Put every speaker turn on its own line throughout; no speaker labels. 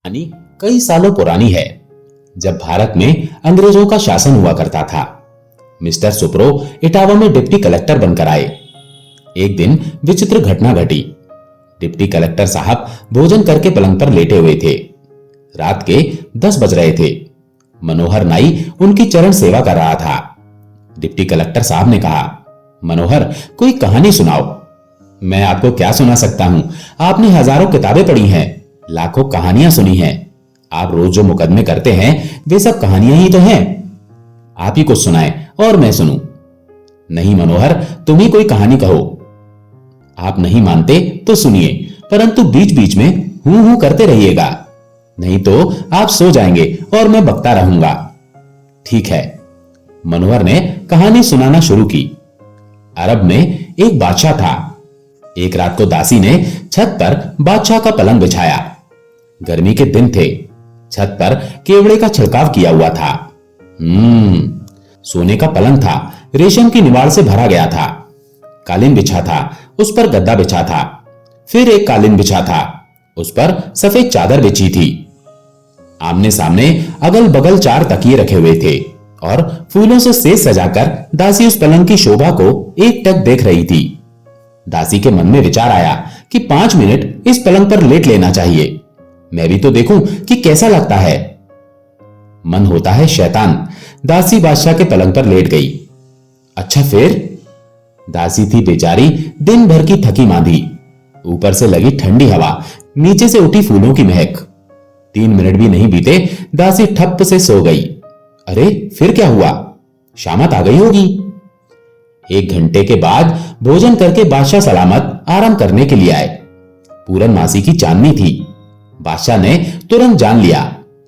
कहानी कई सालों पुरानी है। जब भारत में अंग्रेजों का शासन हुआ करता था, मिस्टर सुप्रो इटावा में डिप्टी कलेक्टर बनकर आए। एक दिन विचित्र घटना घटी। डिप्टी कलेक्टर साहब भोजन करके पलंग पर लेटे हुए थे। रात के 10 बज रहे थे। मनोहर नाई उनकी चरण सेवा कर रहा था। डिप्टी कलेक्टर साहब ने कहा, मनोहर, कोई कहानी सुनाओ। मैं आपको क्या सुना सकता हूं? आपने हजारों किताबें पढ़ी हैं, लाखों कहानियां सुनी हैं। आप रोज जो मुकदमे करते हैं वे सब कहानियां ही तो हैं। आप ही कुछ सुनाएं और मैं सुनूं। नहीं मनोहर, तुम ही कोई कहानी कहो। आप नहीं मानते तो सुनिए, परंतु बीच बीच में हूं हूं करते रहिएगा, नहीं तो आप सो जाएंगे और मैं बकता रहूंगा। ठीक है। मनोहर ने कहानी सुनाना शुरू की। अरब में एक बादशाह था। एक रात को दासी ने छत पर बादशाह का पलंग बिछाया। गर्मी के दिन थे। छत पर केवड़े का छिड़काव किया हुआ था। सोने का पलंग था। रेशम की निवाड़ से भरा गया था। कालीन बिछा था, उस पर गद्दा बिछा था। फिर एक कालीन बिछा था, उस पर सफेद चादर बिछी थी। आमने सामने अगल बगल 4 तकिए रखे हुए थे और फूलों से सेज सजाकर दासी उस पलंग की शोभा को एकटक देख रही थी। दासी के मन में विचार आया कि 5 मिनट इस पलंग पर लेट लेना चाहिए, मैं भी तो देखूं कि कैसा लगता है। मन होता है शैतान। दासी बादशाह के पलंग पर लेट गई। अच्छा फिर? दासी थी बेचारी दिन भर की थकी मांदी। ऊपर से लगी ठंडी हवा, नीचे से उठी फूलों की महक। 3 मिनट भी नहीं बीते, दासी ठप से सो गई। अरे फिर क्या हुआ? शामत आ गई होगी। 1 घंटे के बाद भोजन करके बादशाह सलामत आराम करने के लिए आए। पूरन मासी की चांदनी थी। बादशाह ने तुरंत जान लिया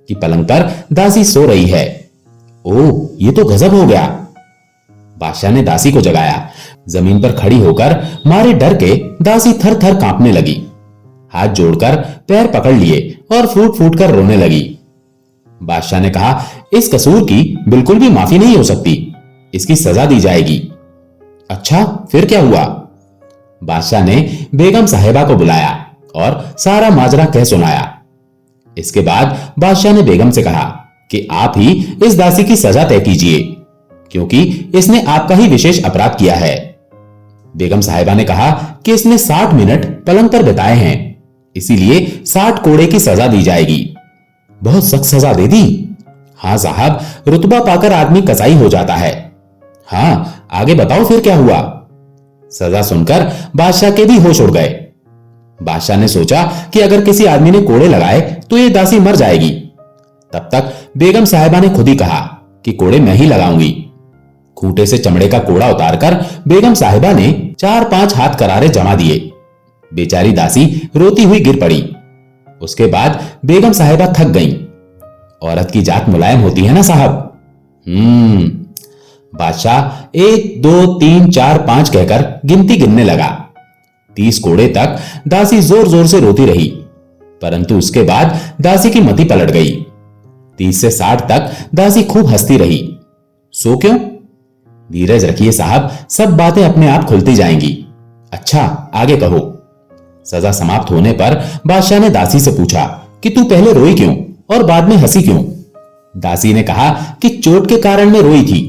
कि पलंग पर दासी सो रही है। ओह, ये तो गजब हो गया। बादशाह ने दासी को जगाया। जमीन पर खड़ी होकर मारे डर के दासी थर थर कांपने लगी। हाथ जोड़कर पैर पकड़ लिए और फूट फूट कर रोने लगी। बादशाह ने कहा, इस कसूर की बिल्कुल भी माफी नहीं हो सकती, इसकी सजा दी जाएगी। अच्छा फिर क्या हुआ? बादशाह ने बेगम साहिबा को बुलाया और सारा माजरा कह सुनाया। इसके बाद बादशाह ने बेगम से कहा कि आप ही इस दासी की सजा तय कीजिए, क्योंकि इसने आपका ही विशेष अपराध किया है। बेगम साहिबा ने कहा कि इसने 60 मिनट पलंग पर बिताए हैं, इसीलिए 60 कोड़े की सजा दी जाएगी। बहुत सख्त सजा दे दी। हाँ साहब, रुतबा पाकर आदमी कसाई हो जाता है। हाँ, आगे बताओ फिर क्या हुआ? सजा सुनकर बादशाह के भी होश उड़ गए। बादशाह ने सोचा कि अगर किसी आदमी ने कोड़े लगाए तो ये दासी मर जाएगी। तब तक बेगम साहिबा ने खुद ही कहा कि कोड़े मैं ही लगाऊंगी। खूंटे से चमड़े का कोड़ा उतारकर बेगम साहिबा ने 4-5 हाथ करारे जमा दिए। बेचारी दासी रोती हुई गिर पड़ी। उसके बाद बेगम साहिबा थक गईं। औरत की जात मुलायम होती है ना साहब। बादशाह 1 2 3 4 5 कहकर गिनती गिनने लगा। 30 कोड़े तक दासी जोर जोर से रोती रही, परंतु उसके बाद दासी की मति पलट गई। 30 से 60 तक दासी खूब हंसती रही। सो क्यों? धीरज रखिए साहब, सब बातें अपने आप खुलती जाएंगी। अच्छा आगे कहो। सजा समाप्त होने पर बादशाह ने दासी से पूछा कि तू पहले रोई क्यों और बाद में हंसी क्यों? दासी ने कहा कि चोट के कारण मैं रोई थी,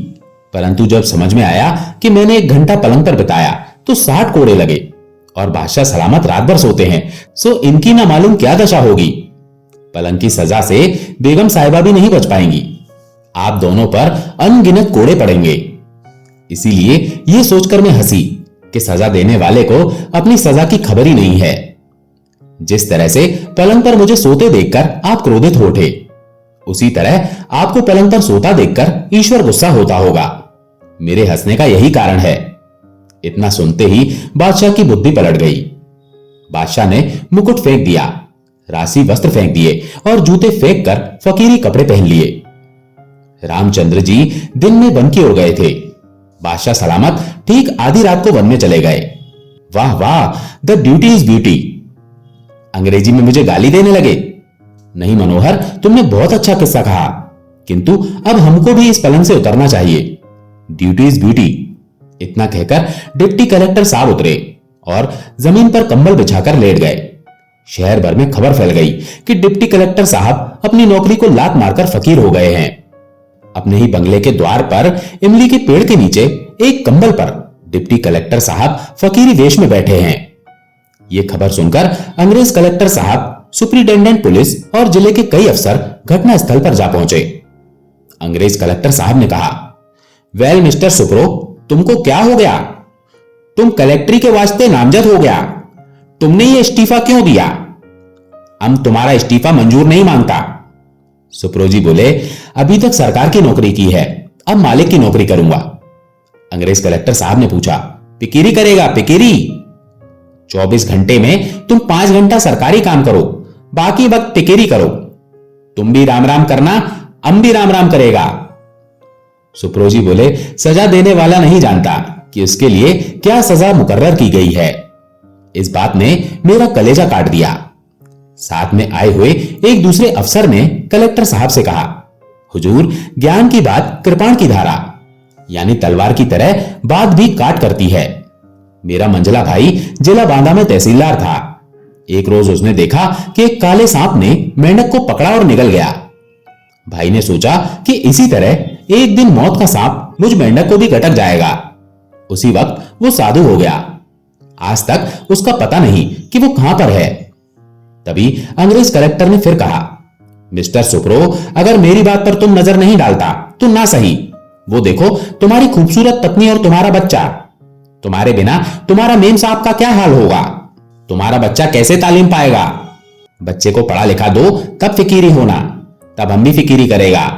परंतु जब समझ में आया कि मैंने 1 घंटा पलंग पर बिताया तो 60 कोड़े लगे और बादशाह सलामत रात भर सोते हैं, सो इनकी ना मालूम क्या दशा होगी। पलंग की सजा से बेगम साहिबा भी नहीं बच पाएंगी। आप दोनों पर अनगिनत कोड़े पड़ेंगे। इसीलिए यह सोचकर मैं हंसी कि सजा देने वाले को अपनी सजा की खबर ही नहीं है। जिस तरह से पलंग पर मुझे सोते देखकर आप क्रोधित हो उठे, उसी तरह आपको पलंग पर सोता देखकर ईश्वर गुस्सा होता होगा। मेरे हंसने का यही कारण है। इतना सुनते ही बादशाह की बुद्धि पलट गई। बादशाह ने मुकुट फेंक दिया, राशि वस्त्र फेंक दिए और जूते फेंक कर फकीरी कपड़े पहन लिए। रामचंद्र जी दिन में वन की ओर गए थे। बादशाह सलामत ठीक आधी रात को वन में चले गए। वाह वाह, द ड्यूटी इज ब्यूटी। अंग्रेजी में मुझे गाली देने लगे। नहीं मनोहर, तुमने बहुत अच्छा किस्सा कहा, किंतु अब हमको भी इस पलंग से उतरना चाहिए। Duty is beauty. इतना कहकर डिप्टी कलेक्टर साहब उतरे और जमीन पर कंबल बिछाकर लेट गए। शहर भर में खबर फैल गई कि डिप्टी कलेक्टर साहब अपनी नौकरी को लात मारकर फकीर हो गए हैं। अपने ही बंगले के द्वार पर इमली के पेड़ के नीचे एक कंबल पर डिप्टी कलेक्टर साहब फकीरी वेश में बैठे हैं। यह खबर सुनकर अंग्रेज कलेक्टर साहब, सुप्रिंटेंडेंट पुलिस और जिले के कई अफसर घटना स्थल पर जा पहुंचे। अंग्रेज कलेक्टर साहब ने कहा, वेल मिस्टर सुप्रो, तुमको क्या हो गया? तुम कलेक्ट्री के वास्ते नामजद हो गया। तुमने ये इस्तीफा क्यों दिया? हम तुम्हारा इस्तीफा मंजूर नहीं मांगता। सुप्रो जी बोले, अभी तक सरकार की नौकरी की है, अब मालिक की नौकरी करूंगा। अंग्रेज कलेक्टर साहब ने पूछा, पिकीरी करेगा? पिकीरी 24 घंटे में तुम 5 घंटा सरकारी काम करो, बाकी वक्त पिकीरी करो। तुम भी राम राम करना, हम भी राम राम करेगा। सुप्रो जी बोले, सजा देने वाला नहीं जानता कि उसके लिए क्या सजा मुकर्रर की गई है। इस बात ने मेरा कलेजा काट दिया। साथ में आए हुए एक दूसरे अफसर ने कलेक्टर साहब से कहा, हुजूर, ज्ञान की बात कृपाण की धारा, यानी तलवार की तरह बात भी काट करती है। मेरा मंझला भाई जिला बांदा में तहसीलदार था। एक रोज उसने देखा कि एक काले सांप ने मेंढक को पकड़ा और निगल गया। भाई ने सोचा कि इसी तरह एक दिन मौत का सांप मुझ मेंढक को भी गटक जाएगा। उसी वक्त वो साधु हो गया। आज तक उसका पता नहीं कि वो कहां पर है। तभी अंग्रेज कलेक्टर ने फिर कहा, मिस्टर सुप्रो, अगर मेरी बात पर तुम नजर नहीं डालता तो ना सही, वो देखो तुम्हारी खूबसूरत पत्नी और तुम्हारा बच्चा। तुम्हारे बिना तुम्हारा मेम साहब का क्या हाल होगा? तुम्हारा बच्चा कैसे तालीम पाएगा? बच्चे को पढ़ा लिखा दो, तब फिकीरी होना, तब हम भी फिकीरी करेगा।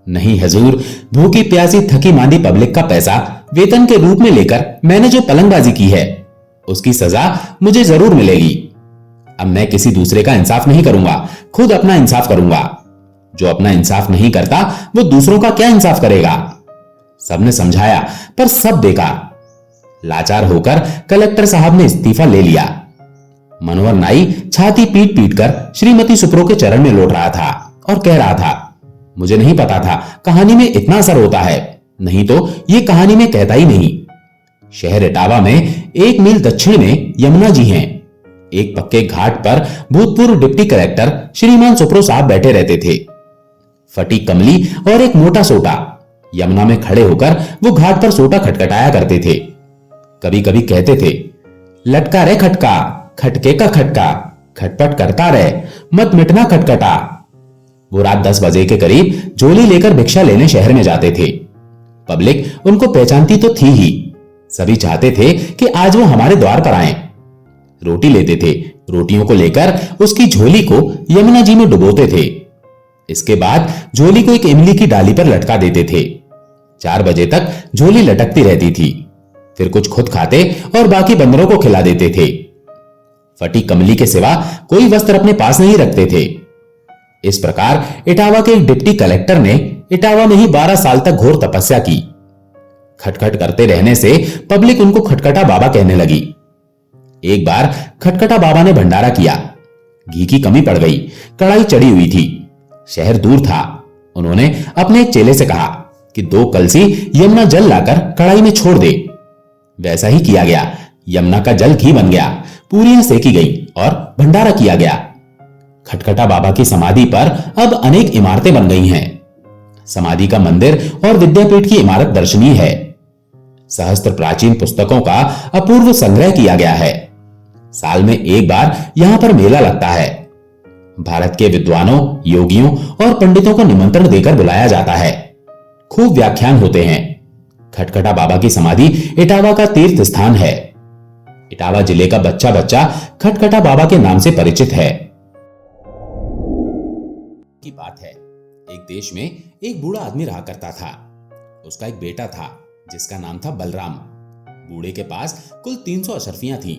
नहीं हजूर, भूखी प्यासी थकी मांदी पब्लिक का पैसा वेतन के रूप में लेकर मैंने जो पलंगबाजी की है, उसकी सजा मुझे जरूर मिलेगी। अब मैं किसी दूसरे का इंसाफ नहीं करूंगा, खुद अपना इंसाफ करूंगा। जो अपना इंसाफ नहीं करता वो दूसरों का क्या इंसाफ करेगा? सबने समझाया पर सब बेकार। लाचार होकर कलेक्टर साहब ने इस्तीफा ले लिया। मनोहर नाई छाती पीट पीट कर श्रीमती सुप्रो के चरण में लौट रहा था और कह रहा था, मुझे नहीं पता था कहानी में इतना असर होता है, नहीं तो ये कहानी में कहता ही नहीं। शहर इटावा में 1 मील दक्षिण में यमुना जी हैं। एक पक्के घाट पर भूतपूर्व डिप्टी कलेक्टर श्रीमान सुप्रो साहब बैठे रहते थे। फटी कमली और एक मोटा सोटा यमुना में खड़े होकर वो घाट पर सोटा खटखटाया करते थे। कभी कभी कहते थे, लटका रे खटका, खटके का खटका, खटपट करता रहे, मत मिटना खटखटा। वो रात 10 बजे के करीब झोली लेकर भिक्षा लेने शहर में जाते थे। पब्लिक उनको पहचानती तो थी ही। सभी चाहते थे कि आज वो हमारे द्वार पर आएं। रोटी लेते थे, रोटियों को लेकर उसकी झोली को यमुना जी में डुबोते थे। इसके बाद झोली को एक इमली की डाली पर लटका देते थे। 4 बजे तक झोली लटकती रहती थी। फिर कुछ खुद खाते और बाकी बंदरों को खिला देते थे। फटी कमली के सिवा कोई वस्त्र अपने पास नहीं रखते थे। इस प्रकार इटावा के एक डिप्टी कलेक्टर ने इटावा में ही 12 साल तक घोर तपस्या की। खटखट करते रहने से पब्लिक उनको खटखटा बाबा कहने लगी। एक बार खटखटा बाबा ने भंडारा किया। घी की कमी पड़ गई, कढ़ाई चढ़ी हुई थी, शहर दूर था। उन्होंने अपने एक चेले से कहा कि 2 कलसी यमुना जल लाकर कढ़ाई में छोड़ दे। वैसा ही किया गया। यमुना का जल घी बन गया, पूरियां सेकी गई और भंडारा किया गया। खटखटा बाबा की समाधि पर अब अनेक इमारतें बन गई हैं। समाधि का मंदिर और विद्यापीठ की इमारत दर्शनीय है। सहस्त्र प्राचीन पुस्तकों का अपूर्व संग्रह किया गया है। साल में एक बार यहां पर मेला लगता है। भारत के विद्वानों, योगियों और पंडितों को निमंत्रण देकर बुलाया जाता है। खूब व्याख्यान होते हैं। खटखटा बाबा की समाधि इटावा का तीर्थ स्थान है। इटावा जिले का बच्चा बच्चा खटखटा बाबा के नाम से परिचित है। की बात है, एक देश में एक बूढ़ा आदमी रहा करता था। उसका एक बेटा था जिसका नाम था बलराम। बूढ़े के पास कुल 300 अशर्फियां थीं,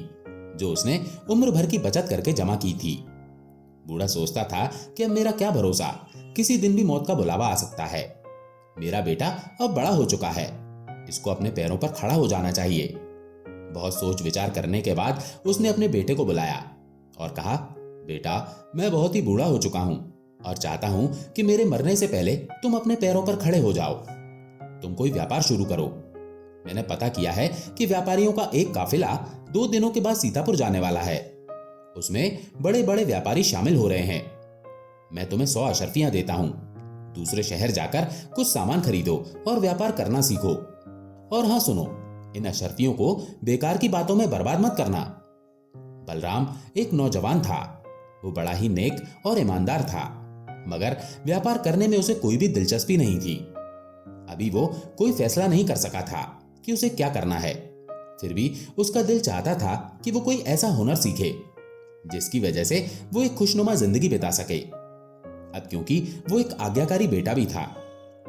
जो उसने उम्र भर की बचत करके जमा की थी। बूढ़ा सोचता था कि अब मेरा क्या भरोसा, किसी दिन भी मौत का बुलावा आ सकता है। मेरा बेटा अब बड़ा हो चुका है, इसको अपने पैरों पर खड़ा हो जाना चाहिए। बहुत सोच विचार करने के बाद उसने अपने बेटे को बुलाया और कहा, बेटा, मैं बहुत ही बूढ़ा हो चुका हूं और चाहता हूं कि मेरे मरने से पहले तुम अपने पैरों पर खड़े हो जाओ। तुम कोई व्यापार शुरू करो। मैंने पता किया है कि व्यापारियों का एक काफिला 2 दिनों के बाद सीतापुर जाने वाला है। उसमें बड़े बड़े व्यापारी शामिल हो रहे हैं। मैं तुम्हें 100 अशर्फियां देता हूं। दूसरे शहर जाकर कुछ सामान खरीदो और व्यापार करना सीखो। और हाँ सुनो, इन अशर्फियों को बेकार की बातों में बर्बाद मत करना। बलराम एक नौजवान था। वो बड़ा ही नेक और ईमानदार था, मगर व्यापार करने में उसे कोई भी दिलचस्पी नहीं थी। अभी वो कोई फैसला नहीं कर सका था कि उसे क्या करना है। फिर भी उसका दिल चाहता था कि वो कोई ऐसा हुनर सीखे जिसकी वजह से वो एक खुशनुमा जिंदगी बिता सके। अब क्योंकि वो एक आज्ञाकारी बेटा भी था,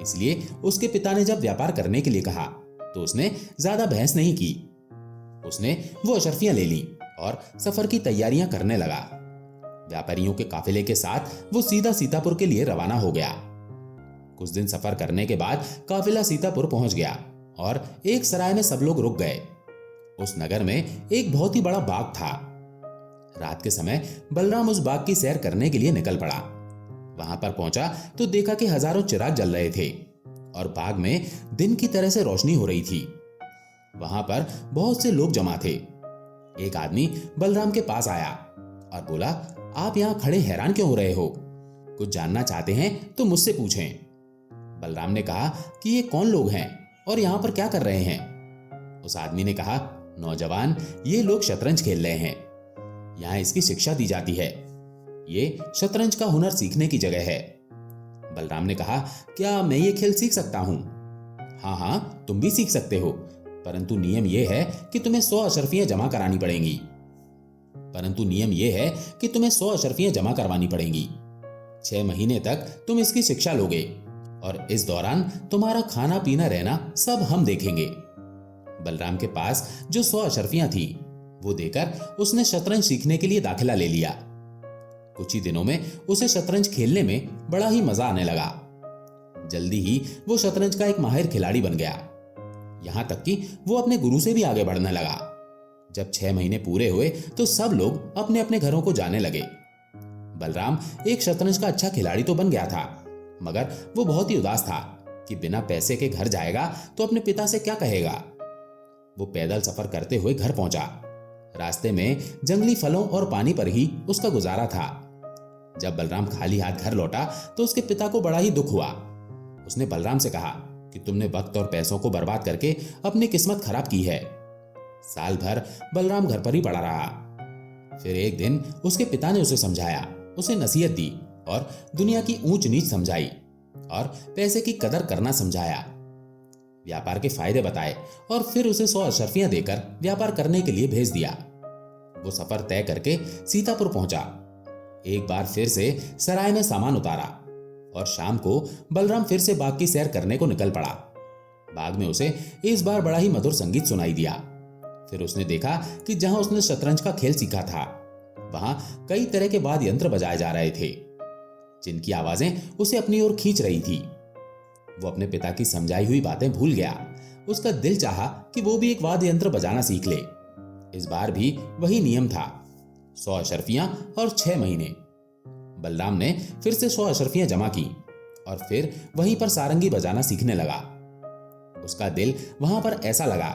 इसलिए उसके पिता ने जब व्यापार करने के लिए कहा तो उसने ज्यादा बहस नहीं की। उसने वो अशर्फियां ले ली और सफर की तैयारियां करने लगा। व्यापारियों के काफिले के साथ वो सीधा सीतापुर के लिए रवाना हो गया। कुछ दिन सफर करने के बाद काफिला सीतापुर पहुंच गया और एक सराय में सब लोग रुक गए। उस नगर में एक बहुत ही बड़ा बाग था। रात के समय बलराम उस बाग की सैर करने के लिए निकल पड़ा। वहां पर पहुंचा तो देखा कि हजारों चिराग जल रहे थे और बाग में दिन की तरह से रोशनी हो रही थी। वहां पर बहुत से लोग जमा थे। एक आदमी बलराम के पास आया और बोला, आप यहां खड़े हैरान क्यों हो रहे हो? कुछ जानना चाहते हैं तो मुझसे पूछें। बलराम ने कहा कि ये कौन लोग हैं और यहां पर क्या कर रहे हैं? उस आदमी ने कहा, नौजवान, ये लोग शतरंज खेल रहे हैं। यहां इसकी शिक्षा दी जाती है। ये शतरंज का हुनर सीखने की जगह है। बलराम ने कहा, क्या मैं ये खेल सीख सकता हूं? हाँ हाँ, तुम भी सीख सकते हो, परंतु नियम यह है कि तुम्हें 100 अशर्फियां जमा करानी पड़ेंगी। 6 महीने तक तुम इसकी शिक्षा लोगे और इस दौरान तुम्हारा खाना पीना रहना सब हम देखेंगे। बलराम के पास जो 100 अशर्फियां थी वो देकर उसने शतरंज सीखने के लिए दाखिला ले लिया। कुछ ही दिनों में उसे शतरंज खेलने में बड़ा ही मजा आने लगा। जल्दी ही वो शतरंज का एक माहिर खिलाड़ी बन गया। यहां तक कि वो अपने गुरु से भी आगे बढ़ने लगा। जब 6 महीने पूरे हुए तो सब लोग अपने अपने घरों को जाने लगे। बलराम एक शतरंज का अच्छा खिलाड़ी तो बन गया था, मगर वो बहुत ही उदास था कि बिना पैसे के घर जाएगा तो अपने पिता से क्या कहेगा। वो पैदल सफर करते हुए घर पहुंचा। रास्ते में जंगली फलों और पानी पर ही उसका गुजारा था। जब बलराम खाली हाथ घर लौटा तो उसके पिता को बड़ा ही दुख हुआ। उसने बलराम से कहा कि तुमने वक्त और पैसों को बर्बाद करके अपनी किस्मत खराब की है। साल भर बलराम घर पर ही पड़ा रहा। फिर एक दिन उसके पिता ने उसे समझाया, उसे नसीहत दी और दुनिया की ऊंच नीच समझाई और पैसे की कदर करना समझाया। व्यापार के फायदे बताए और फिर उसे 100 अशर्फियां देकर व्यापार करने के लिए भेज दिया। वो सफर तय करके सीतापुर पहुंचा। एक बार फिर से सराय में सामान उतारा और शाम को बलराम फिर से बाग की सैर करने को निकल पड़ा। बाग में उसे इस बार बड़ा ही मधुर संगीत सुनाई दिया। फिर उसने देखा कि जहां उसने शतरंज का खेल सीखा था वहां कई तरह के वाद्य यंत्र बजाए जा रहे थे, जिनकी आवाजें उसे अपनी ओर खींच रही थी। वो अपने पिता की समझाई हुई बातें भूल गया। उसका दिल चाहा कि वो भी एक वाद्य यंत्र बजाना सीख ले। इस बार भी वही नियम था, 100 अशर्फियां और 6 महीने। बलराम ने फिर से 100 अशर्फियां जमा की और फिर वहीं पर सारंगी बजाना सीखने लगा। उसका दिल वहां पर ऐसा लगा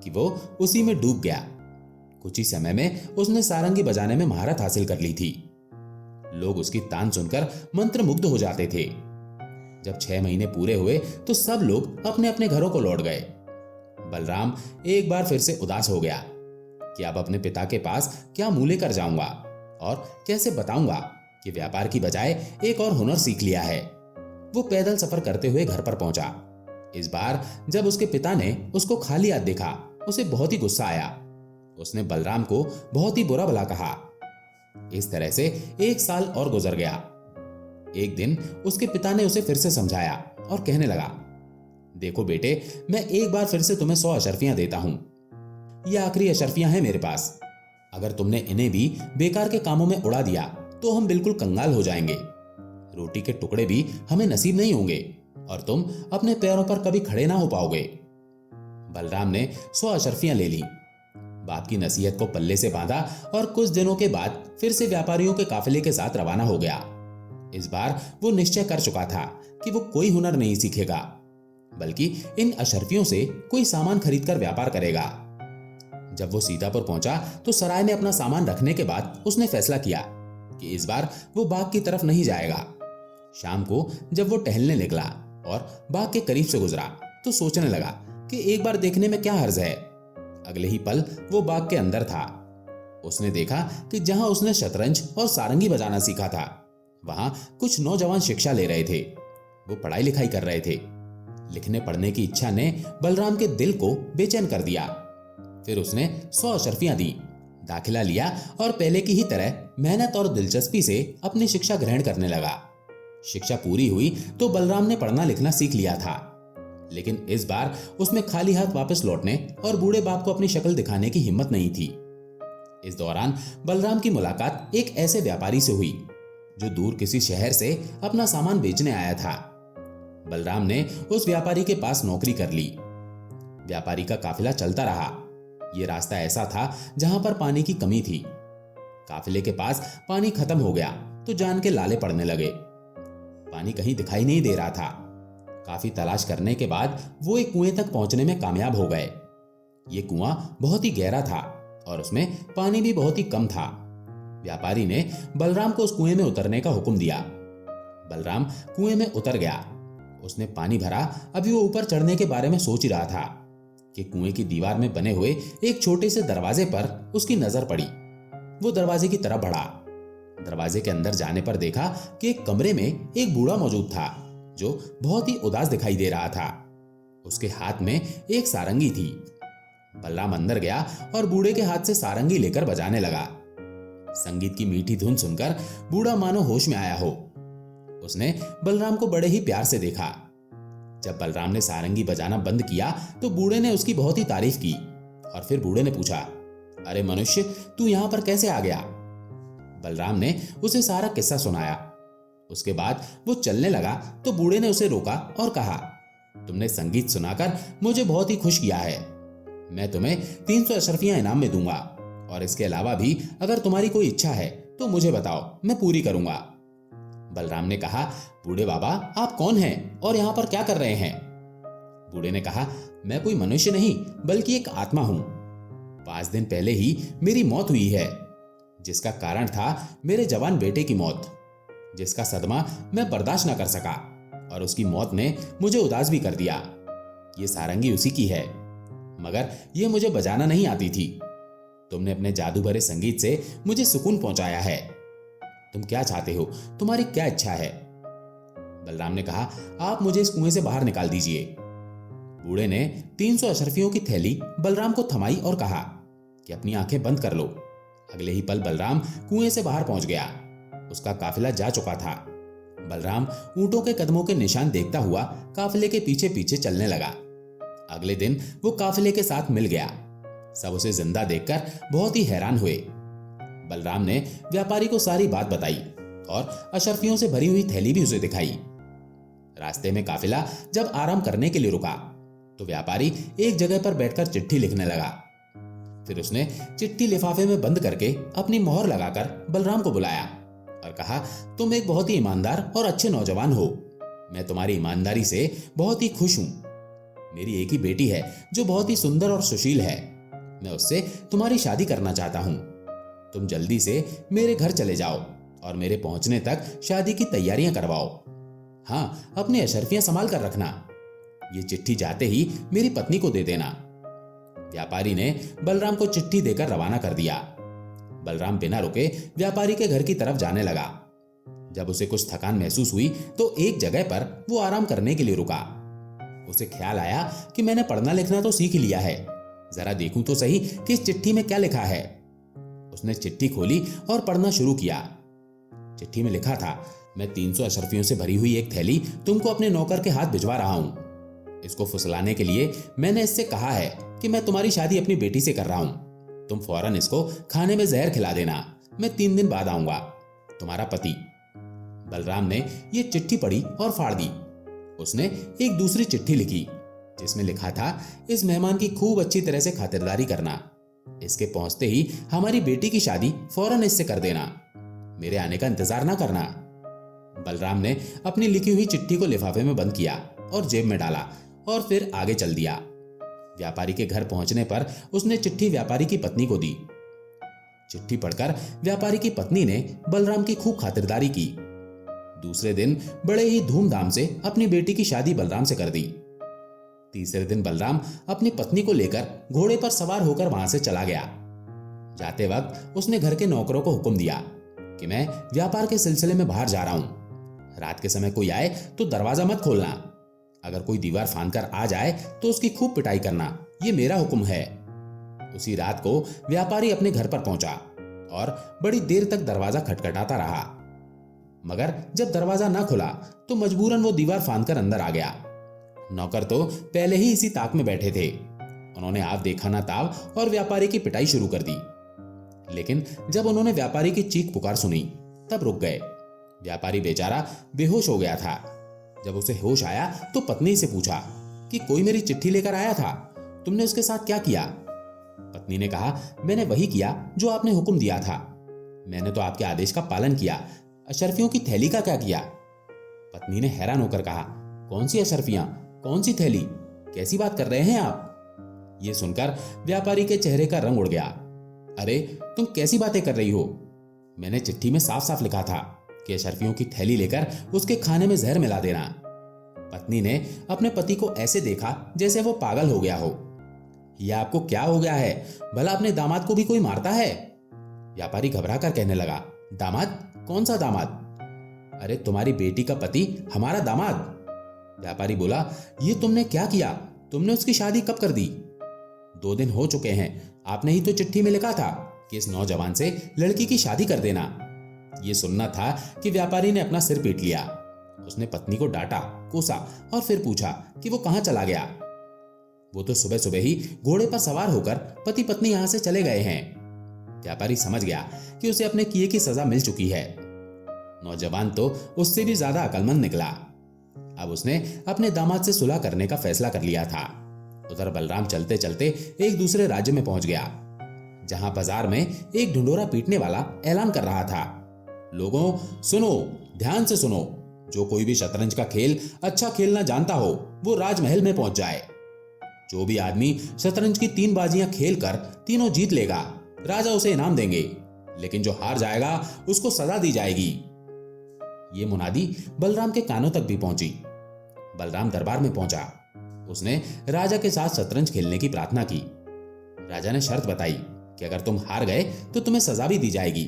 कि वो उसी में डूब गया। कुछ ही समय में उसने सारंगी बजाने में महारत हासिल कर ली थी। लोग उसकी तान सुनकर मंत्रमुग्ध हो जाते थे। जब 6 महीने पूरे हुए तो सब लोग अपने अपने घरों को लौट गए। बलराम एक बार फिर से उदास हो गया कि अब अपने पिता के पास क्या मुंह लेकर जाऊंगा और कैसे बताऊंगा कि व्यापार की बजाय एक और हुनर सीख लिया है। वो पैदल सफर करते हुए घर पर पहुंचा। इस बार जब उसके पिता ने उसको खाली हाथ देखा, उसे बहुत ही गुस्सा आया। उसने बलराम को बहुत ही बुरा भला कहा। इस तरह से 1 साल और गुजर गया। एक दिन उसके पिता ने उसे फिर से समझाया और कहने लगा, देखो बेटे, मैं एक बार फिर से तुम्हें 100 अशर्फियां देता हूं। ये आखिरी अशर्फियां हैं मेरे पास। अगर तुमने इन्हें भी बेकार के कामों में उड़ा दिया तो हम बिल्कुल कंगाल हो जाएंगे। रोटी के टुकड़े भी हमें नसीब नहीं होंगे और तुम अपने पैरों पर कभी खड़े ना हो पाओगे। बलराम ने 100 अशर्फियां ले ली, बाप की नसीहत को पल्ले से बांधा और कुछ दिनों के बाद फिर से व्यापारियों के काफिले के साथ रवाना हो गया। इस बार वो निश्चय कर चुका था कि वो कोई हुनर नहीं सीखेगा, बल्कि इन अशर्फियों से कोई सामान खरीदकर व्यापार करेगा। जब वो सीतापुर पहुंचा तो सराय में अपना सामान रखने के बाद उसने फैसला किया कि इस बार वो बाग की तरफ नहीं जाएगा। शाम को जब वो टहलने निकला और बाग के करीब से गुजरा तो सोचने लगा कि एक बार देखने में क्या हर्ज है। अगले ही पल वो बाग के अंदर था। उसने देखा कि जहां उसने शतरंज और सारंगी बजाना सीखा था वहां कुछ नौजवान शिक्षा ले रहे थे। वो पढ़ाई लिखाई कर रहे थे। लिखने पढ़ने की इच्छा ने बलराम के दिल को बेचैन कर दिया। फिर उसने 100 अशर्फियां दी, दाखिला लिया और पहले की ही तरह मेहनत और दिलचस्पी से अपनी शिक्षा ग्रहण करने लगा। शिक्षा पूरी हुई तो बलराम ने पढ़ना लिखना सीख लिया था, लेकिन इस बार उसमें खाली हाथ वापस लौटने और बूढ़े बाप को अपनी शक्ल दिखाने की हिम्मत नहीं थी। इस दौरान बलराम की मुलाकात एक ऐसे व्यापारी से हुई जो दूर किसी शहर से अपना सामान बेचने आया था। बलराम ने उस व्यापारी के पास नौकरी कर ली। व्यापारी का काफिला चलता रहा। यह रास्ता ऐसा था जहां पर पानी की कमी थी। काफिले के पास पानी खत्म हो गया तो जान के लाले पड़ने लगे। पानी कहीं दिखाई नहीं दे रहा था। काफी तलाश करने के बाद वो एक कुएं तक पहुंचने में कामयाब हो गए। ये कुआं बहुत ही गहरा था और उसमें पानी भी बहुत ही कम था। व्यापारी ने बलराम को उस कुएं में उतरने का हुक्म दिया। बलराम कुएं में उतर गया। उसने पानी भरा। अभी वो ऊपर चढ़ने के बारे में सोच ही रहा था कि कुएं की दीवार में बने हुए एक छोटे से दरवाजे पर उसकी नजर पड़ी। वो दरवाजे की तरफ बढ़ा। दरवाजे के अंदर जाने पर देखा कि एक कमरे में एक बूढ़ा मौजूद था जो बहुत ही उदास दिखाई दे रहा था। उसके हाथ में एक सारंगी थी। बलराम अंदर गया और बूढ़े के हाथ से सारंगी लेकर बजाने लगा। संगीत की मीठी धुन सुनकर बूढ़ा मानो होश में आया हो। उसने बलराम को बड़े ही प्यार से देखा। जब बलराम ने सारंगी बजाना बंद किया तो बूढ़े ने उसकी बहुत ही तारीफ की और फिर बूढ़े ने पूछा, अरे मनुष्य, तू यहां पर कैसे आ गया? बलराम ने उसे सारा किस्सा सुनाया। उसके बाद वो चलने लगा तो बूढ़े ने उसे रोका और कहा, तुमने संगीत सुनाकर मुझे बहुत ही खुश किया है। मैं तुम्हें 300 अशर्फियां इनाम में दूंगा और इसके अलावा भी अगर तुम्हारी कोई इच्छा है तो मुझे बताओ, मैं पूरी करूंगा। बलराम ने कहा, बूढ़े बाबा, आप कौन हैं और यहां पर क्या कर रहे हैं? बूढ़े ने कहा, मैं कोई मनुष्य नहीं बल्कि एक आत्मा हूं। 5 दिन पहले ही मेरी मौत हुई है, जिसका कारण था मेरे जवान बेटे की मौत, जिसका सदमा मैं बर्दाश्त न कर सका और उसकी मौत ने मुझे उदास भी कर दिया। ये सारंगी उसी की है, मगर ये मुझे बजाना नहीं आती थी। तुमने अपने जादू भरे संगीत से मुझे सुकून पहुंचाया है। तुम क्या चाहते हो? तुम्हारी क्या इच्छा है? बलराम ने कहा, आप मुझे इस कुएं से बाहर निकाल दीजिए। बूढ़े ने 300 अशर्फियों की थैली बलराम को थमाई और कहा कि अपनी आंखें बंद कर लो। अगले ही पल बलराम कुएं से बाहर पहुंच गया। उसका काफिला जा चुका था। बलराम ऊंटों के कदमों के निशान देखता हुआ काफिले के पीछे पीछे चलने लगा। अगले दिन वो काफिले के साथ मिल गया। सब उसे जिंदा देखकर बहुत ही हैरान हुए। बलराम ने व्यापारी को सारी बात बताई और अशर्फियों से भरी हुई थैली भी उसे दिखाई। रास्ते में काफिला जब आराम करने के लिए रुका तो व्यापारी एक जगह पर बैठकर चिट्ठी लिखने लगा। फिर उसने चिट्ठी लिफाफे में बंद करके अपनी मोहर लगाकर बलराम को बुलाया और कहा, तुम एक बहुत ही ईमानदार और अच्छे नौजवान हो। मैं तुम्हारी ईमानदारी से बहुत ही खुश हूं। मेरी एक ही बेटी है जो बहुत ही सुंदर और सुशील है। मैं उससे तुम्हारी शादी करना चाहता हूं। तुम जल्दी से मेरे घर चले जाओ और मेरे पहुंचने तक शादी की तैयारियां करवाओ। हाँ, अपनी अशर्फियां संभाल कर रखना। ये चिट्ठी जाते ही मेरी पत्नी को दे देना। व्यापारी ने बलराम को चिट्ठी देकर रवाना कर दिया। बलराम बिना रुके व्यापारी के घर की तरफ जाने लगा। जब उसे कुछ थकान महसूस हुई तो एक जगह पर वो आराम करने के लिए रुका। उसे ख्याल आया कि मैंने पढ़ना लिखना तो सीख लिया है, जरा देखूं तो सही कि इस चिट्ठी में क्या लिखा है। उसने चिट्ठी खोली और पढ़ना शुरू किया। चिट्ठी में लिखा था, मैं 300 अशर्फियों से भरी हुई एक थैली तुमको अपने नौकर के हाथ भिजवा रहा हूं। इसको फुसलाने के लिए मैंने इससे कहा है कि मैं तुम्हारी शादी अपनी बेटी से कर रहा हूं। तुम फौरन इसको खाने में जहर खिला देना। मैं 3 दिन बाद आऊंगा। तुम्हारा पति। बलराम ने यह चिट्ठी पढ़ी और फाड़ दी। उसने एक दूसरी चिट्ठी लिखी जिसमें लिखा था, इस मेहमान की खूब अच्छी तरह से खातिरदारी करना। इसके पहुंचते ही हमारी बेटी की शादी फौरन इससे कर देना। मेरे आने का इंतजार ना करना। बलराम ने अपनी लिखी हुई चिट्ठी को लिफाफे में बंद किया और जेब में डाला और फिर आगे चल दिया। व्यापारी के घर पहुंचने पर उसने चिट्ठी व्यापारी की पत्नी को दी। चिट्ठी पढ़कर व्यापारी की पत्नी ने बलराम की खूब खातिरदारी की। दूसरे दिन बड़े ही धूमधाम से अपनी बेटी की शादी बलराम से कर दी। तीसरे दिन बलराम अपनी पत्नी को लेकर घोड़े पर सवार होकर वहां से चला गया। जाते वक्त उसने घर के नौकरों को हुक्म दिया कि मैं व्यापार के सिलसिले में बाहर जा रहा हूं। रात के समय कोई आए तो दरवाजा मत खोलना। अगर कोई दीवार फांदकर आ जाए तो उसकी खूब पिटाई करना, ये मेरा हुक्म है। उसी रात को व्यापारी अपने घर पर पहुंचा और बड़ी देर तक दरवाजा खटखटाता रहा, मगर जब दरवाजा ना खुला तो मजबूरन वो दीवार फांदकर अंदर आ गया। नौकर तो पहले ही इसी ताक में बैठे थे। उन्होंने आप देखा ना ताव और व्यापारी की पिटाई शुरू कर दी। लेकिन जब उन्होंने व्यापारी की चीख पुकार सुनी तब रुक गए। व्यापारी बेचारा बेहोश हो गया था। जब उसे होश आया तो पत्नी से पूछा कि कोई मेरी चिट्ठी लेकर आया था, तुमने उसके साथ क्या किया? पत्नी ने कहा, मैंने वही किया जो आपने हुक्म दिया था। मैंने तो आपके आदेश का पालन किया। अशर्फियों की थैली का क्या किया? पत्नी ने हैरान होकर कहा, कौन सी अशर्फियां, कौन सी थैली, कैसी बात कर रहे हैं आप? ये सुनकर व्यापारी के चेहरे का रंग उड़ गया। अरे तुम कैसी बातें कर रही हो? मैंने चिट्ठी में साफ साफ लिखा था कि अशर्फियों की थैली लेकर उसके खाने में जहर मिला देना। पत्नी ने अपने पति को ऐसे देखा जैसे वो पागल हो गया हो। यह आपको क्या हो गया है? भला अपने दामाद को भी कोई मारता है? व्यापारी घबरा कर कहने लगा, दामाद? कौन सा दामाद? अरे तुम्हारी बेटी का पति, हमारा दामाद। व्यापारी बोला, ये तुमने क्या किया? तुमने उसकी शादी कब कर दी? 2 दिन हो चुके हैं। आपने ही तो चिट्ठी में लिखा था कि इस नौजवान से लड़की की शादी कर देना। ये सुनना था कि व्यापारी ने अपना सिर पीट लिया। उसने पत्नी को डांटा, कोसा और फिर पूछा कि वो कहां चला गया। वो तो सुबह सुबह ही घोड़े पर सवार होकर पति पत्नी यहां से चले गए हैं। व्यापारी समझ गया कि उसे अपने किए की सजा मिल चुकी है। नौजवान तो उससे भी ज्यादा अक्लमंद निकला। अब उसने अपने दामाद से सुलह करने का फैसला कर लिया था। उधर बलराम चलते चलते एक दूसरे राज्य में पहुंच गया, जहां बाजार में एक ढिंडोरा पीटने वाला ऐलान कर रहा था, लोगों सुनो, ध्यान से सुनो, जो कोई भी शतरंज का खेल अच्छा खेलना जानता हो वो राजमहल में पहुंच जाए। जो भी आदमी शतरंज की 3 बाजियां खेलकर तीनों जीत लेगा, राजा उसे इनाम देंगे, लेकिन जो हार जाएगा उसको सजा दी जाएगी। ये मुनादी बलराम के कानों तक भी पहुंची। बलराम दरबार में पहुंचा। उसने राजा के साथ शतरंज खेलने की प्रार्थना की। राजा ने शर्त बताई कि अगर तुम हार गए तो तुम्हें सजा भी दी जाएगी।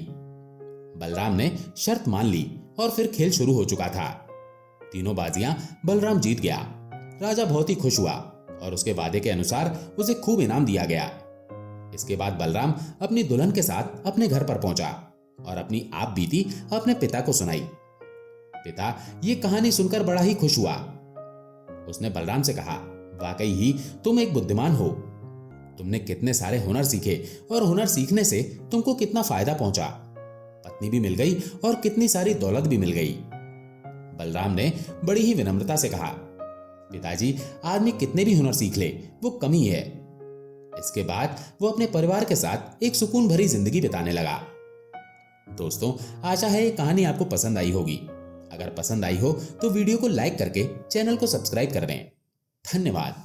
बलराम ने शर्त मान ली और फिर खेल शुरू हो चुका था। तीनों बाजियां बलराम जीत गया। राजा बहुत ही खुश हुआ और उसके वादे के अनुसार उसे खूब इनाम दिया गया। इसके बाद बलराम अपनी दुल्हन के साथ अपने घर पर पहुंचा और अपनी आप बीती अपने पिता को सुनाई। पिता ये कहानी सुनकर बड़ा ही खुश हुआ। उसने बलराम से कहा, वाकई ही तुम एक बुद्धिमान हो। तुमने कितने सारे हुनर सीखे और हुनर सीखने से तुमको कितना फायदा पहुंचा। पत्नी भी मिल गई और कितनी सारी दौलत भी मिल गई। बलराम ने बड़ी ही विनम्रता से कहा, पिताजी, आदमी कितने भी हुनर सीख ले वो कमी है। इसके बाद वो अपने परिवार के साथ एक सुकून भरी जिंदगी बिताने लगा। दोस्तों, आशा है ये कहानी आपको पसंद आई होगी। अगर पसंद आई हो तो वीडियो को लाइक करके चैनल को सब्सक्राइब कर दें। धन्यवाद।